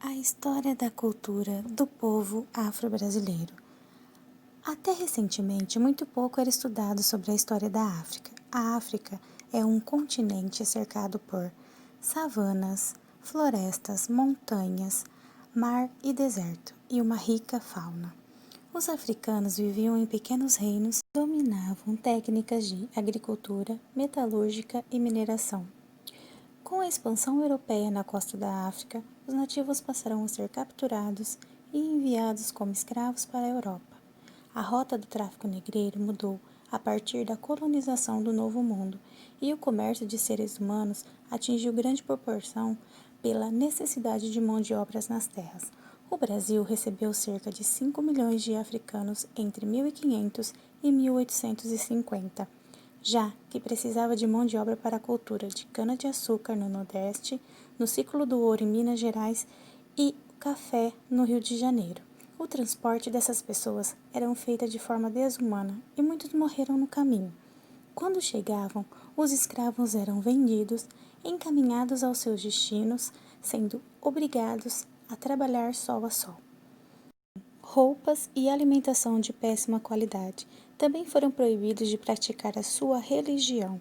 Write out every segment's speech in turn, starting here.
A história da cultura do povo afro-brasileiro. Até recentemente, muito pouco era estudado sobre a história da África. A África é um continente cercado por savanas, florestas, montanhas, mar e deserto, e uma rica fauna. Os africanos viviam em pequenos reinos e dominavam técnicas de agricultura, metalúrgica e mineração. Com a expansão europeia na costa da África, os nativos passaram a ser capturados e enviados como escravos para a Europa. A rota do tráfico negreiro mudou a partir da colonização do Novo Mundo e o comércio de seres humanos atingiu grande proporção pela necessidade de mão de obra nas terras. O Brasil recebeu cerca de 5 milhões de africanos entre 1500 e 1850, já que precisava de mão de obra para a cultura de cana-de-açúcar no Nordeste, no ciclo do ouro em Minas Gerais e o café no Rio de Janeiro. O transporte dessas pessoas era feito de forma desumana e muitos morreram no caminho. Quando chegavam, os escravos eram vendidos, encaminhados aos seus destinos, sendo obrigados a trabalhar sol a sol. Roupas e alimentação de péssima qualidade. Também foram proibidos de praticar a sua religião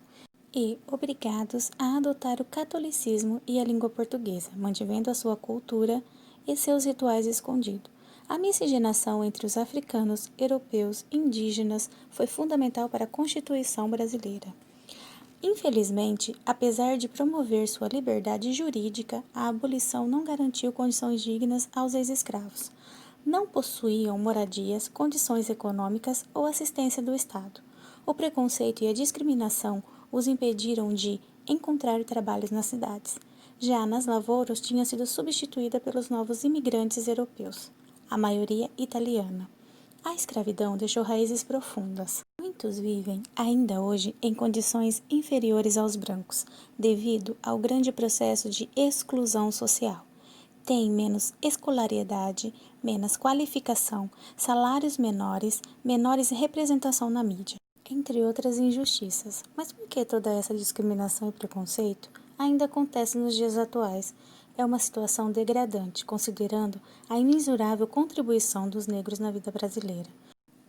e obrigados a adotar o catolicismo e a língua portuguesa, mantivendo a sua cultura e seus rituais escondidos. A miscigenação entre os africanos, europeus e indígenas foi fundamental para a Constituição brasileira. Infelizmente, apesar de promover sua liberdade jurídica, a abolição não garantiu condições dignas aos ex-escravos. Não possuíam moradias, condições econômicas ou assistência do Estado. O preconceito e a discriminação os impediram de encontrar trabalhos nas cidades. Já nas lavouras tinha sido substituída pelos novos imigrantes europeus, a maioria italiana. A escravidão deixou raízes profundas. Muitos vivem, ainda hoje, em condições inferiores aos brancos, devido ao grande processo de exclusão social. Têm menos escolaridade, menos qualificação, salários menores, menores representação na mídia, entre outras injustiças. Mas por que toda essa discriminação e preconceito ainda acontece nos dias atuais? É uma situação degradante, considerando a imensurável contribuição dos negros na vida brasileira.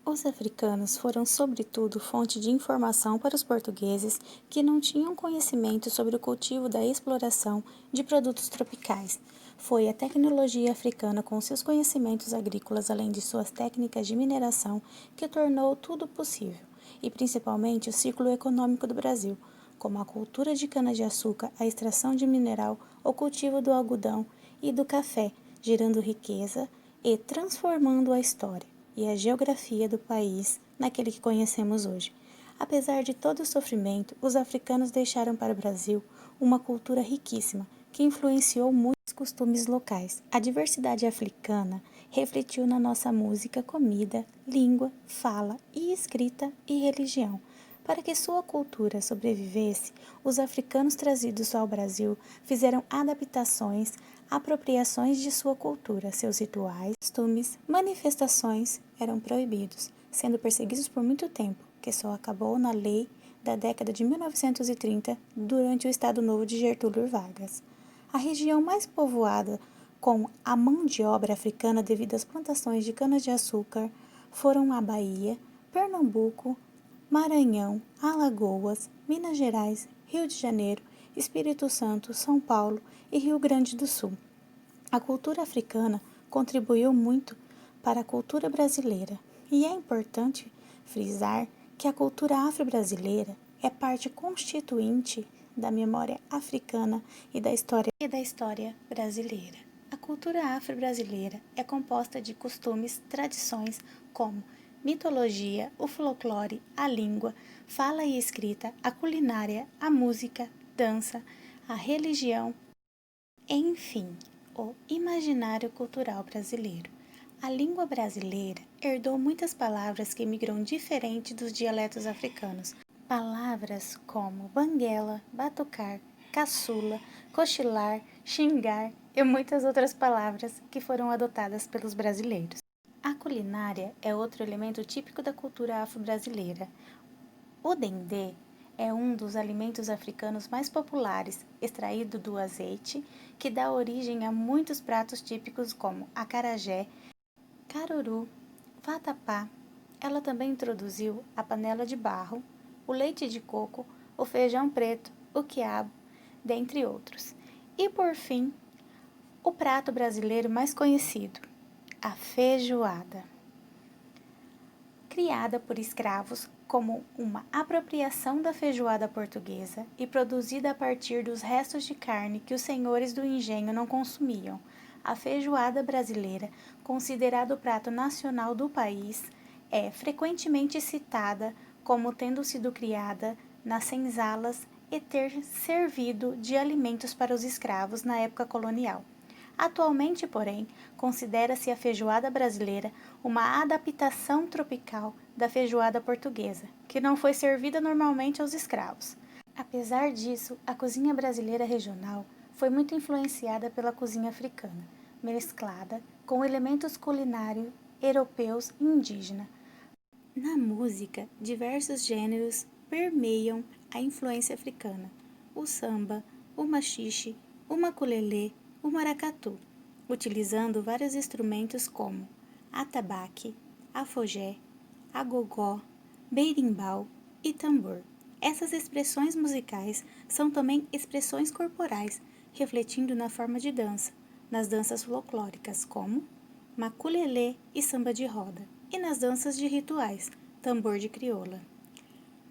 Os africanos foram, sobretudo, fonte de informação para os portugueses que não tinham conhecimento sobre o cultivo da exploração de produtos tropicais. Foi a tecnologia africana com seus conhecimentos agrícolas, além de suas técnicas de mineração, que tornou tudo possível, e principalmente o ciclo econômico do Brasil, como a cultura de cana-de-açúcar, a extração de mineral, o cultivo do algodão e do café, gerando riqueza e transformando a história e a geografia do país naquele que conhecemos hoje. Apesar de todo o sofrimento, os africanos deixaram para o Brasil uma cultura riquíssima que influenciou muitos costumes locais. A diversidade africana refletiu na nossa música, comida, língua, fala e escrita e religião. Para que sua cultura sobrevivesse, os africanos trazidos ao Brasil fizeram adaptações, apropriações de sua cultura. Seus rituais, costumes, manifestações eram proibidos, sendo perseguidos por muito tempo, que só acabou na lei da década de 1930, durante o Estado Novo de Getúlio Vargas. A região mais povoada com a mão de obra africana devido às plantações de cana-de-açúcar foram a Bahia, Pernambuco, Maranhão, Alagoas, Minas Gerais, Rio de Janeiro, Espírito Santo, São Paulo e Rio Grande do Sul. A cultura africana contribuiu muito para a cultura brasileira, e é importante frisar que a cultura afro-brasileira é parte constituinte da memória africana e da história brasileira. A cultura afro-brasileira é composta de costumes, tradições como mitologia, o folclore, a língua, fala e escrita, a culinária, a música, dança, a religião, enfim, o imaginário cultural brasileiro. A língua brasileira herdou muitas palavras que migram diferente dos dialetos africanos. Palavras como banguela, batucar, caçula, cochilar, xingar e muitas outras palavras que foram adotadas pelos brasileiros. A culinária é outro elemento típico da cultura afro-brasileira. O dendê é um dos alimentos africanos mais populares, extraído do azeite, que dá origem a muitos pratos típicos como acarajé, caruru, vatapá. Ela também introduziu a panela de barro, o leite de coco, o feijão preto, o quiabo, dentre outros. E por fim, o prato brasileiro mais conhecido, a feijoada. Criada por escravos como uma apropriação da feijoada portuguesa e produzida a partir dos restos de carne que os senhores do engenho não consumiam, a feijoada brasileira, considerado o prato nacional do país, é frequentemente citada como tendo sido criada nas senzalas e ter servido de alimentos para os escravos na época colonial. Atualmente, porém, considera-se a feijoada brasileira uma adaptação tropical da feijoada portuguesa, que não foi servida normalmente aos escravos. Apesar disso, a cozinha brasileira regional foi muito influenciada pela cozinha africana, mesclada com elementos culinários europeus e indígenas. Na música, diversos gêneros permeiam a influência africana: o samba, o maxixe, o maculelê, o maracatu, utilizando vários instrumentos como atabaque, afogé, agogó, berimbau e tambor. Essas expressões musicais são também expressões corporais, refletindo na forma de dança, nas danças folclóricas como maculelê e samba de roda, e nas danças de rituais, tambor de crioula.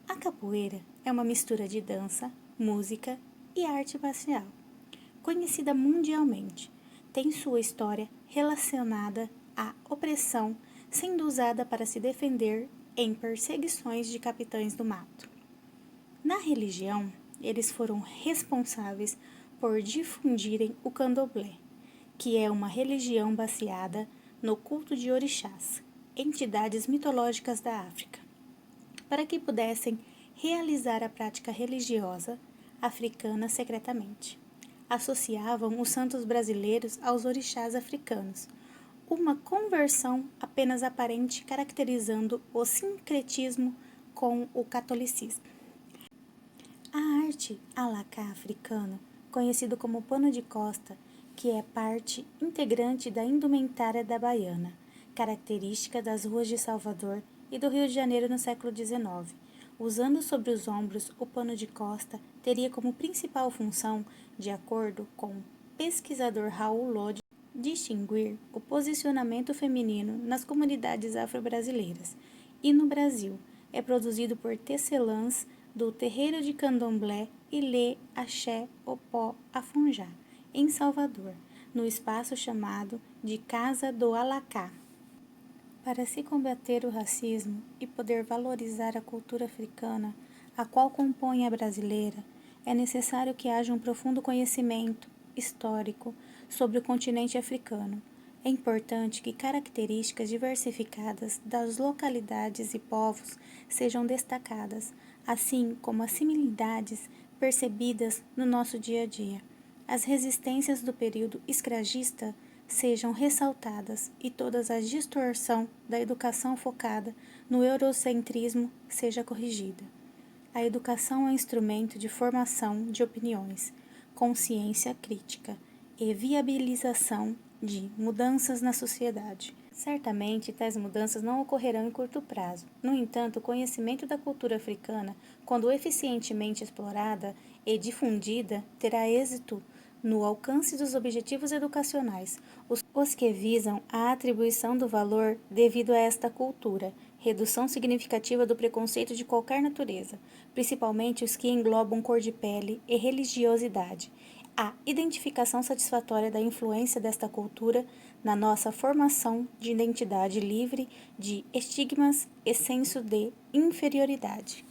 A capoeira é uma mistura de dança, música e arte marcial. Conhecida mundialmente, tem sua história relacionada à opressão, sendo usada para se defender em perseguições de capitães do mato. Na religião, eles foram responsáveis por difundirem o candomblé, que é uma religião baseada no culto de orixás, entidades mitológicas da África, para que pudessem realizar a prática religiosa africana secretamente. Associavam os santos brasileiros aos orixás africanos, uma conversão apenas aparente caracterizando o sincretismo com o catolicismo. A arte alacá africano, conhecido como pano de costa, que é parte integrante da indumentária da baiana, característica das ruas de Salvador e do Rio de Janeiro no século XIX. Usando sobre os ombros o pano de costa, teria como principal função, de acordo com o pesquisador Raul Lodi, distinguir o posicionamento feminino nas comunidades afro-brasileiras. E no Brasil, é produzido por tecelãs do terreiro de candomblé Ilê Axé Opó Afonjá, em Salvador, no espaço chamado de Casa do Alacá. Para se combater o racismo e poder valorizar a cultura africana, a qual compõe a brasileira, é necessário que haja um profundo conhecimento histórico sobre o continente africano. É importante que características diversificadas das localidades e povos sejam destacadas, assim como as similaridades percebidas no nosso dia a dia. As resistências do período escravista sejam ressaltadas e todas as distorção da educação focada no eurocentrismo seja corrigida. A educação é um instrumento de formação de opiniões, consciência crítica e viabilização de mudanças na sociedade. Certamente, tais mudanças não ocorrerão em curto prazo. No entanto, o conhecimento da cultura africana, quando eficientemente explorada e difundida, terá êxito no alcance dos objetivos educacionais, os que visam a atribuição do valor devido a esta cultura, redução significativa do preconceito de qualquer natureza, principalmente os que englobam cor de pele e religiosidade, a identificação satisfatória da influência desta cultura na nossa formação de identidade livre de estigmas e senso de inferioridade.